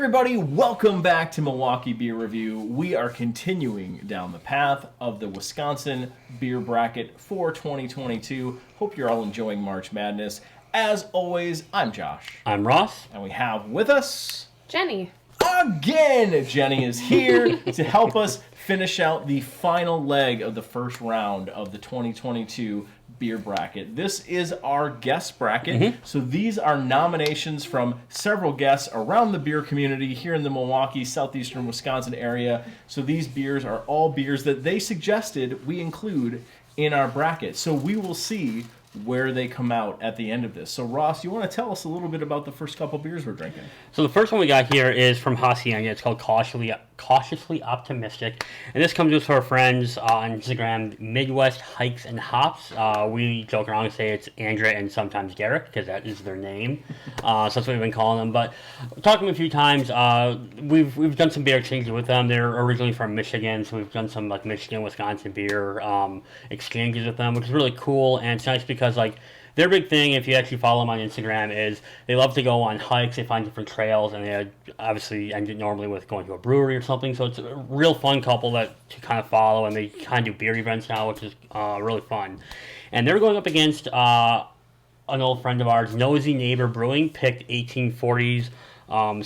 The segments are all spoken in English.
everybody, welcome back to Milwaukee Beer Review. We are continuing down the path of the Wisconsin Beer Bracket for 2022. Hope you're all enjoying March Madness. As always, I'm Josh. I'm Ross. And we have with us... Jenny. Again! Jenny is here to help us finish out the final leg of the first round of the 2022 Beer Bracket. This is our guest bracket. So these are nominations from several guests around the beer community here in the Milwaukee, southeastern Wisconsin area. So these beers are all beers that they suggested we include in our bracket. So we will see where they come out at the end of this. So Ross, you want to tell us a little bit about the first couple beers we're drinking? So the first one we got here is from Hacienda. It's called Cautiously Optimistic. And this comes with our friends on Instagram, Midwest Hikes and Hops. We joke around and say it's Andrea and sometimes Derek, because that is their name. So that's what we've been calling them. But talked to them a few times. We've done some beer exchanges with them. They're originally from Michigan, so we've done some like Michigan, Wisconsin beer exchanges with them, which is really cool. And it's nice because like their big thing, if you actually follow them on Instagram, is they love to go on hikes. They find different trails, and they obviously end it normally with going to a brewery or something. So it's a real fun couple to kind of follow, and they kind of do beer events now, which is really fun. And they're going up against an old friend of ours, Nosy Neighbor Brewing, picked 1840's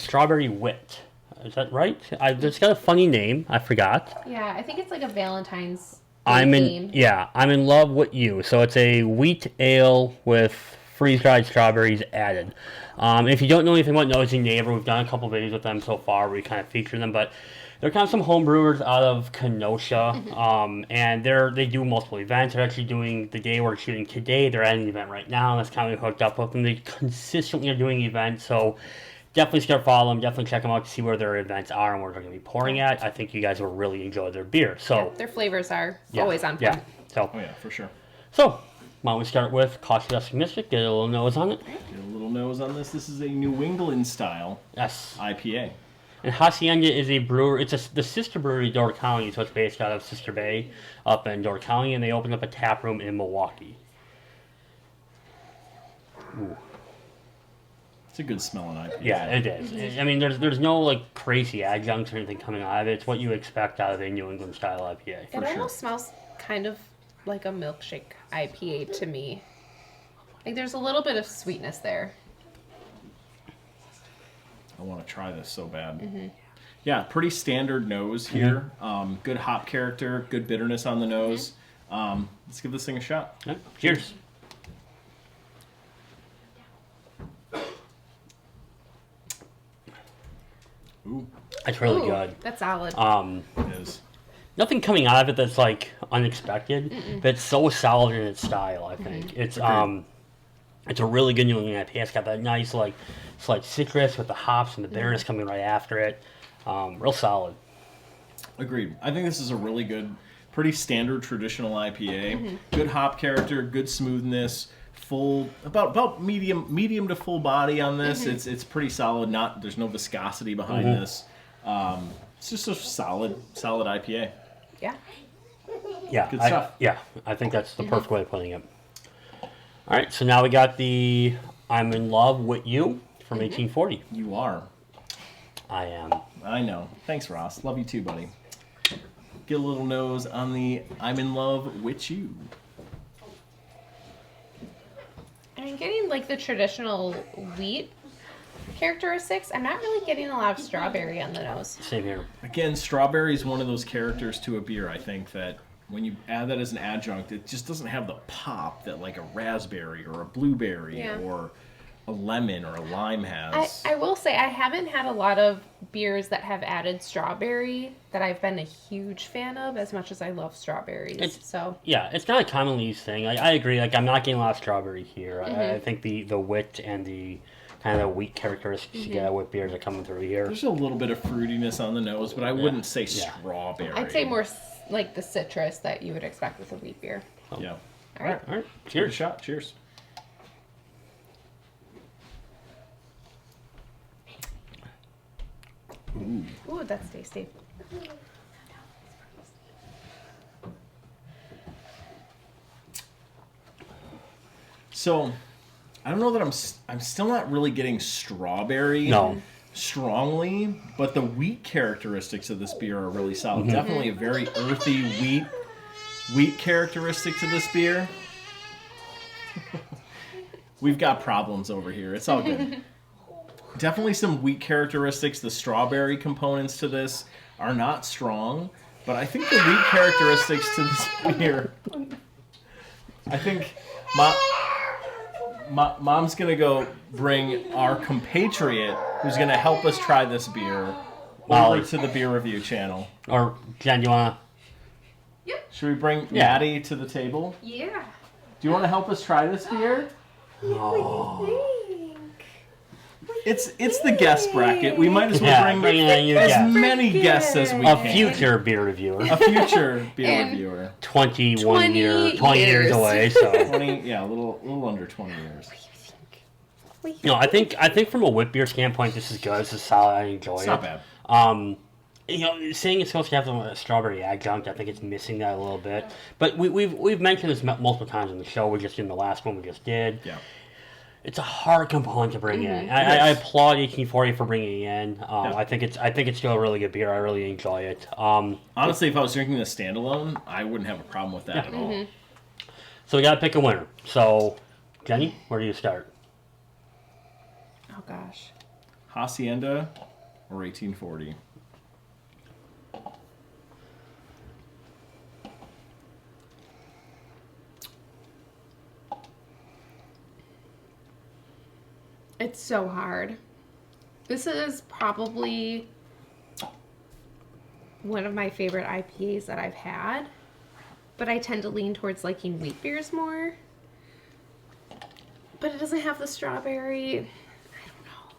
Strawberry Wit. Is that right? It's got a funny name. I forgot. Yeah, I think it's like a Valentine's I'm theme. in Love Wit You. So it's a wheat ale with freeze-dried strawberries added. If you don't know anything about Nosy Neighbor, we've done a couple videos with them so far where we kind of feature them, but they're kind of some home brewers out of Kenosha, and they do multiple events. They're actually doing, the day we're shooting today, they're at an event right now, and that's kind of hooked up with them. They consistently are doing events, so definitely start following them. Definitely check them out to see where their events are and where they're going to be pouring at. I think you guys will really enjoy their beer. So Yeah, their flavors are always on point. So, Oh yeah, for sure. So, why don't we start with Cautiously Optimistic, get a little nose on it. Get a little nose on this. This is a New England style IPA. And Hacienda is a brewer. It's the sister brewery, Door County, so it's based out of Sister Bay up in Door County, and they opened up a tap room in Milwaukee. Ooh. It's a good smelling IPA. Yeah, it is. I mean, there's no like crazy adjuncts or anything coming out of it. It's what you expect out of a New England style IPA. It almost smells kind of like a milkshake IPA to me. Like there's a little bit of sweetness there. I want to try this so bad. Yeah, pretty standard nose here. Good hop character, good bitterness on the nose. Let's give this thing a shot. Yeah. Cheers. Ooh, It's really Ooh, good. That's solid. it is. Nothing coming out of it that's like unexpected, but it's so solid in its style. I think it's a really good New England IPA. It's got that nice like slight citrus with the hops and the bitterness coming right after it. Real solid. Agreed. I think this is a really good, pretty standard traditional IPA. Good hop character, good smoothness, full about medium to full body on this. It's pretty solid. There's no viscosity behind this. It's just a solid IPA. Yeah. Yeah, Good stuff. I think that's the perfect way of putting it. All right, so now we got the I'm in Love With You from 1840. You are. I am. I know. Thanks, Ross. Love you too, buddy. Get a little nose on the I'm in Love With You. I'm getting like the traditional wheat characteristics. I'm not really getting a lot of strawberry on the nose. Same here. Again, strawberry is one of those characters to a beer, I think, that when you add that as an adjunct, it just doesn't have the pop that like a raspberry or a blueberry or a lemon or a lime has. I will say I haven't had a lot of beers that have added strawberry that I've been a huge fan of as much as I love strawberries. It's not a commonly used thing. I agree. Like I'm not getting a lot of strawberry here. I think the wit and the kind of the wheat characteristics you get with beers are coming through here. There's a little bit of fruitiness on the nose, but I wouldn't say strawberry. I'd say more like the citrus that you would expect with a wheat beer. Yeah. All right. All right. Cheers. Cheers. Shot. Cheers. Ooh, that's tasty. So, I don't know that I'm still not really getting strawberry. No. strongly, but the wheat characteristics of this beer are really solid. Definitely a very earthy wheat characteristic to this beer. We've got problems over here. It's all good. Definitely some wheat characteristics. The strawberry components to this are not strong, but I think the wheat characteristics to this beer, I think Mom's going to go bring our compatriot who's going to help us try this beer over to the beer review channel. Or, Jen, do you want to? Yep. Should we bring Maddie to the table? Yeah. Do you want to help us try this beer? Oh. It's the guest bracket. We might as well bring as many guests as we can. A future beer reviewer. A future beer reviewer. 20 years away, so 20, a little under 20 years. You know, I think from a wit beer standpoint, this is good. This is solid. I enjoy it. It's not bad. You know, saying it's supposed to have a strawberry adjunct, I think it's missing that a little bit. But we've mentioned this multiple times in the show. We just in the last one we just did. Yeah. It's a hard component to bring in. I applaud 1840 for bringing it in. I think it's still a really good beer. I really enjoy it. Honestly, if I was drinking this standalone, I wouldn't have a problem with that at all. So we got to pick a winner. So, Jenny, where do you start? Oh gosh. Hacienda or 1840? It's so hard. This is probably one of my favorite IPAs that I've had, but I tend to lean towards liking wheat beers more. But it doesn't have the strawberry. I don't know.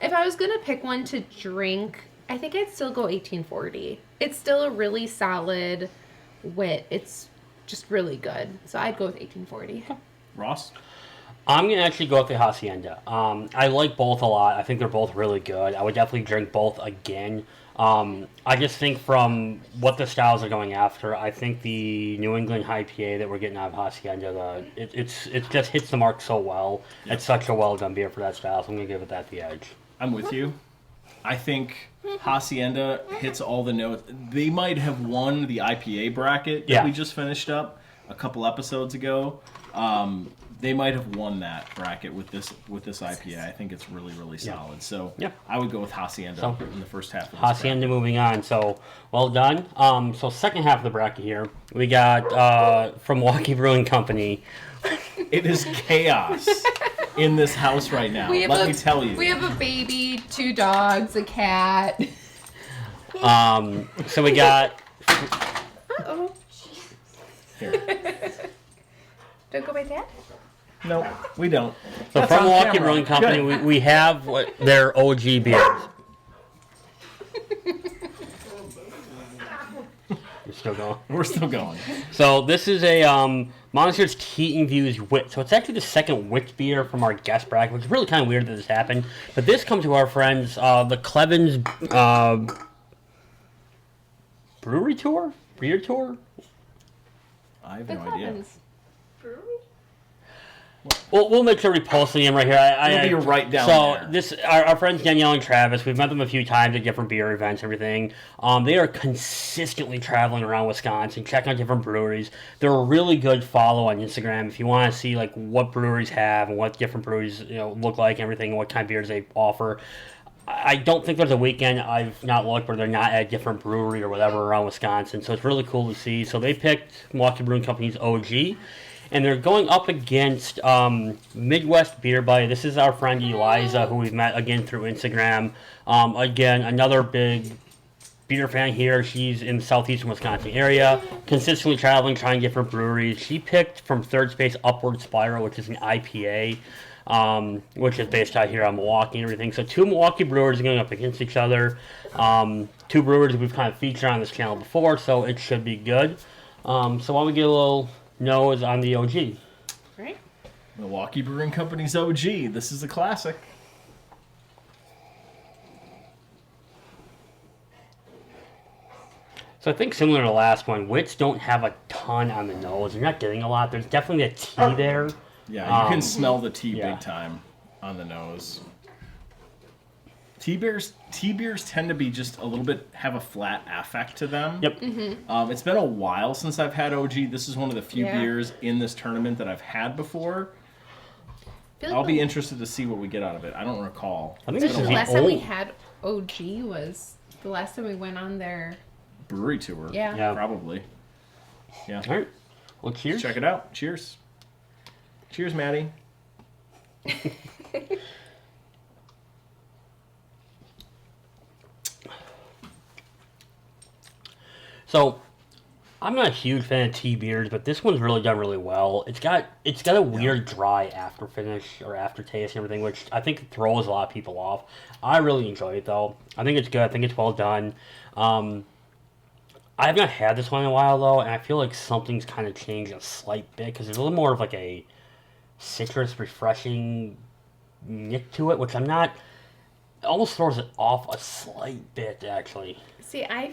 If I was going to pick one to drink, I think I'd still go 1840. It's still a really solid wit. It's just really good. So I'd go with 1840. Ross? I'm going to actually go with the Hacienda. I like both a lot. I think they're both really good. I would definitely drink both again. I just think from what the styles are going after, I think the New England IPA that we're getting out of Hacienda, it just hits the mark so well. Yep. It's such a well-done beer for that style, so I'm going to give it that the edge. I'm with you. I think Hacienda hits all the notes. They might have won the IPA bracket that we just finished up a couple episodes ago. They might have won that bracket with this IPA. I think it's really, really solid. So I would go with Hacienda in the first half of this Hacienda bracket. moving on. So, well done. So second half of the bracket here, we got from Milwaukee Brewing Company. It is chaos in this house right now. Let me tell you. We have a baby, 2 dogs, a cat. So we got... Uh-oh. Here. Don't go by that? No, we don't. So That's from on Milwaukee camera. Brewing Company, we have their O-Gii beers. You're still going? We're still going. So this is a Monsters Heat Infused Wit. So it's actually the second wit beer from our guest bracket, which is really kind of weird that this happened. But this comes to our friends, the Clevens Brewery Tour? Beer Tour? I have no idea. Brewery? We'll make sure we post the name right here. It'll be right down there. So our friends Danielle and Travis, we've met them a few times at different beer events and everything. They are consistently traveling around Wisconsin, checking out different breweries. They're a really good follow on Instagram if you want to see like what breweries have and what different breweries look like and everything and what kind of beers they offer. I don't think there's a weekend I've not looked where they're not at a different brewery or whatever around Wisconsin. So it's really cool to see. So they picked Milwaukee Brewing Company's O-Gii. And they're going up against Midwest Beer Buddy. This is our friend Eliza, who we've met again through Instagram. Again, another big beer fan here. She's in the southeastern Wisconsin area, consistently traveling, trying different breweries. She picked from third space Upward Spiral, which is an IPA, which is based out here on Milwaukee and everything. So 2 Milwaukee brewers are going up against each other. 2 brewers we've kind of featured on this channel before, so it should be good. So why don't we get a little... nose on the O-Gii. Right. Milwaukee Brewing Company's O-Gii. This is a classic. So I think similar to the last one, wits don't have a ton on the nose. You're not getting a lot. There's definitely a tea there. Yeah, you can smell the tea big time on the nose. T-beers tend to be just a little bit, have a flat affect to them. Yep. It's been a while since I've had O-Gii. This is one of the few beers in this tournament that I've had before. I'll be interested to see what we get out of it. I don't recall. I think the last time we had O-Gii was the last time we went on their brewery tour. Yeah. Probably. Yeah. All right. Well, cheers. Check it out. Cheers. Cheers, Maddie. So, I'm not a huge fan of tea beers, but this one's really done really well. It's got a weird dry after finish or aftertaste and everything, which I think throws a lot of people off. I really enjoy it though. I think it's good. I think it's well done. I have not had this one in a while though, and I feel like something's kind of changed a slight bit because there's a little more of like a citrus, refreshing nick to it, which I'm not. It almost throws it off a slight bit actually. See, I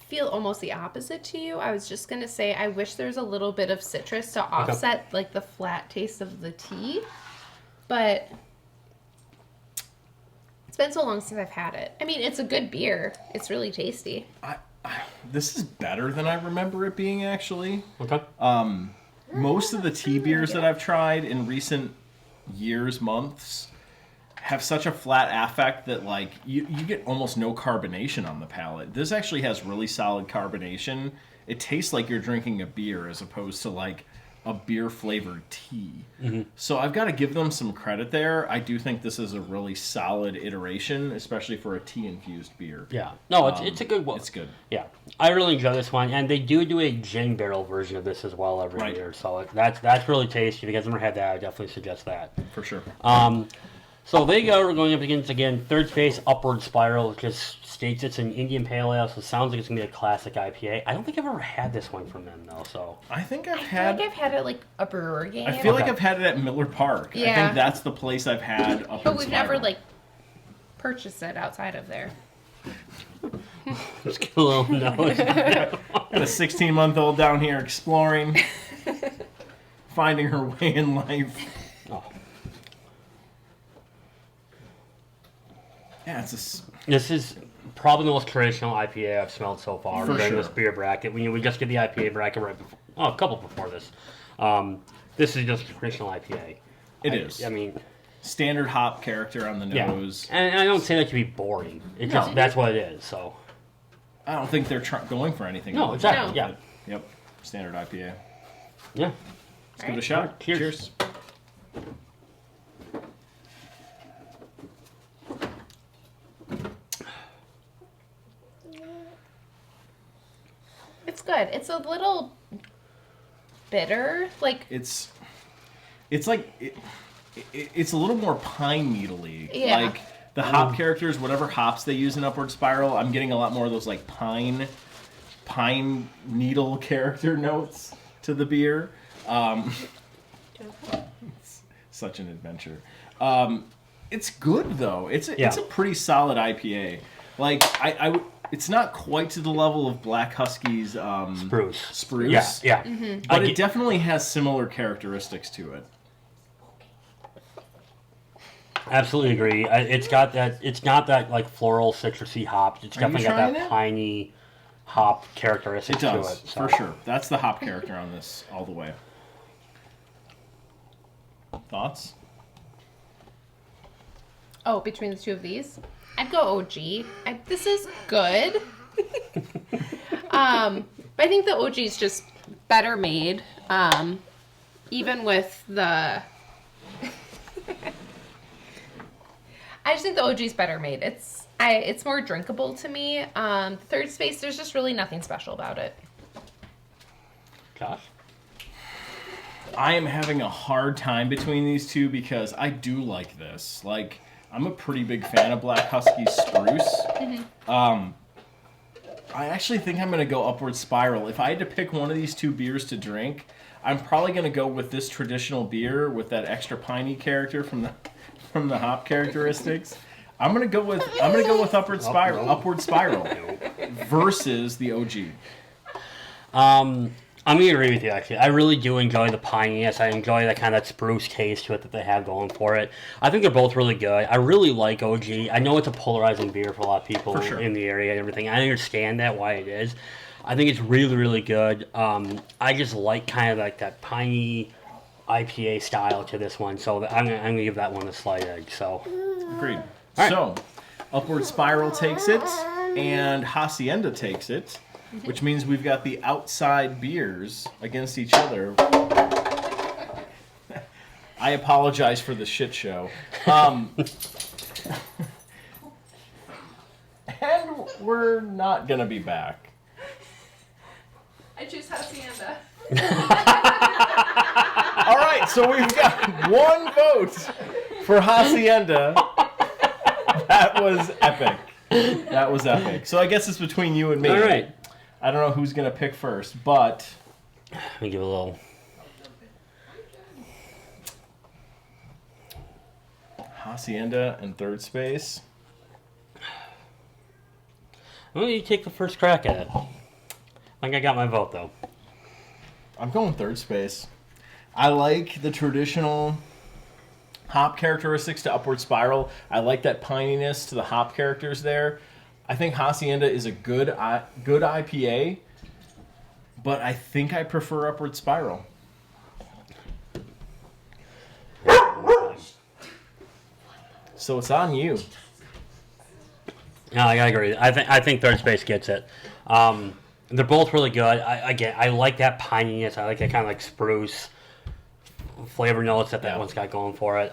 feel almost the opposite to you. I was just gonna say I wish there's a little bit of citrus to offset like the flat taste of the tea, but it's been so long since I've had it. I mean, it's a good beer. It's really tasty. This is better than I remember it being, actually. Okay. Most of the tea beers that I've tried in recent years, months, have such a flat affect that like you get almost no carbonation on the palate. This actually has really solid carbonation. It tastes like you're drinking a beer as opposed to like a beer flavored tea. So I've got to give them some credit there. I do think this is a really solid iteration, especially for a tea infused beer. Yeah. No, it's a good one. It's good. Yeah. I really enjoy this one, and they do a gin barrel version of this as well every year. So that's really tasty. If you guys never had that, I definitely suggest that. For sure. So they go going up against, again, third space, Upward Spiral, which just states it's an Indian Pale Ale, so it sounds like it's going to be a classic IPA. I don't think I've ever had this one from them, though, so... I think I've I had... feel like I've had it like a brewer game. I feel like I've had it at Miller Park. Yeah. I think that's the place I've had Upward But we've never Spiral. like purchased it outside of there. Just get a little nose. Got a 16-month-old down here exploring, finding her way in life. Oh. Yeah, it's This is probably the most traditional IPA I've smelled so far For during sure. this beer bracket. We just get the IPA bracket right before... Oh, a couple before this. This is just a traditional IPA. It is. I mean... standard hop character on the nose. Yeah. And I don't say that to be boring. It just that's what it is, so... I don't think they're going for anything. No, other exactly, than yeah. that. Yep, standard IPA. Yeah. Let's give it a shot. Cheers. It's good. It's a little bitter. Like It's like it's a little more pine needly. Yeah. Like the hop characters, whatever hops they use in Upward Spiral, I'm getting a lot more of those like pine needle character notes to the beer. It's such an adventure. It's good though. It's a pretty solid IPA. Like it's not quite to the level of Black Husky's Spruce. Yeah. But it definitely has similar characteristics to it. Absolutely agree. It's got that. It's not that like floral, citrusy hops. It's definitely got trying that it? piney hop characteristics It does, to it. for sure. That's the hop character on this all the way. Thoughts? oh, between the two of these, I'd go O-Gii. This is good. But I think the O-Gii is just better made. Even with the I just think the O-Gii is better made. It's more drinkable to me. Third space, there's just really nothing special about it. Josh? I am having a hard time between these two because I do like this. Like, I'm a pretty big fan of Black Husky Spruce. I actually think I'm going to go Upward Spiral. If I had to pick one of these two beers to drink, I'm probably going to go with this traditional beer with that extra piney character from the hop characteristics. I'm gonna go with Upward Spiral versus the O-Gii. I'm going to agree with you, actually. I really do enjoy the pininess. I enjoy that kind of spruce taste to it that they have going for it. I think they're both really good. I really like O-Gii. I know it's a polarizing beer for a lot of people in the area and everything. I understand that, why it is. I think it's really, really good. I just like kind of like that piney IPA style to this one, so I'm gonna give that one a slight edge. So, agreed. Right. So, Upward Spiral takes it, and Hacienda takes it, which means we've got the outside beers against each other. I apologize for the shit show. And we're not gonna be back. I choose Hacienda. All right, so we've got one vote for Hacienda. That was epic. That was epic. So I guess it's between you and me. all right. I don't know who's going to pick first, but Let me give a little. Hacienda in third space. Well, you take the first crack at it. I think I got my vote, though. I'm going third space. I like the traditional hop characteristics to Upward Spiral. I like that pininess to the hop characters there. I think Hacienda is a good IPA, but I think I prefer Upward Spiral. So it's on you. No, I gotta agree. I think third space gets it. They're both really good. I like that pininess. I like that kind of like spruce flavor notes that one's got going for it.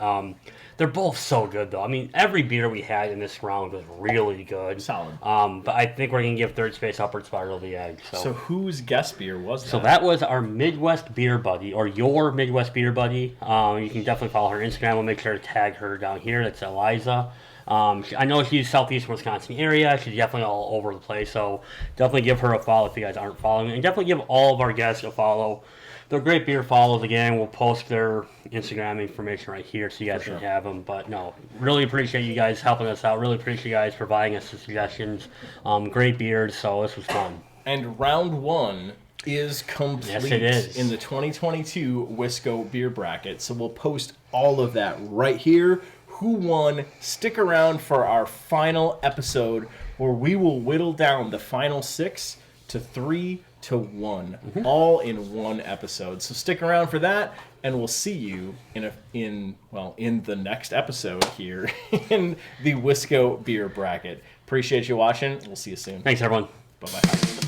They're both so good, though. I mean, every beer we had in this round was really good. Solid. But I think we're going to give third space Upward Spiral the edge. So whose guest beer was that? So that was our Midwest Beer Buddy, or your Midwest Beer Buddy. You can definitely follow her Instagram. We'll make sure to tag her down here. That's Eliza. I know she's southeast Wisconsin area. She's definitely all over the place. So definitely give her a follow if you guys aren't following. And definitely give all of our guests a follow. They're great beer follows. Again, we'll post their Instagram information right here so you guys can have them. But no, really appreciate you guys helping us out. Really appreciate you guys providing us the suggestions. Great beers, so this was fun. And round one is complete. Yes, it is. In the 2022 Wisco Beer Bracket. So we'll post all of that right here. Who won? Stick around for our final episode where we will whittle down the final 6 to 3 to 1, all in one episode. So stick around for that, and we'll see you in the next episode here in the Wisco Beer Bracket. Appreciate you watching. We'll see you soon. Thanks, everyone. Bye-bye.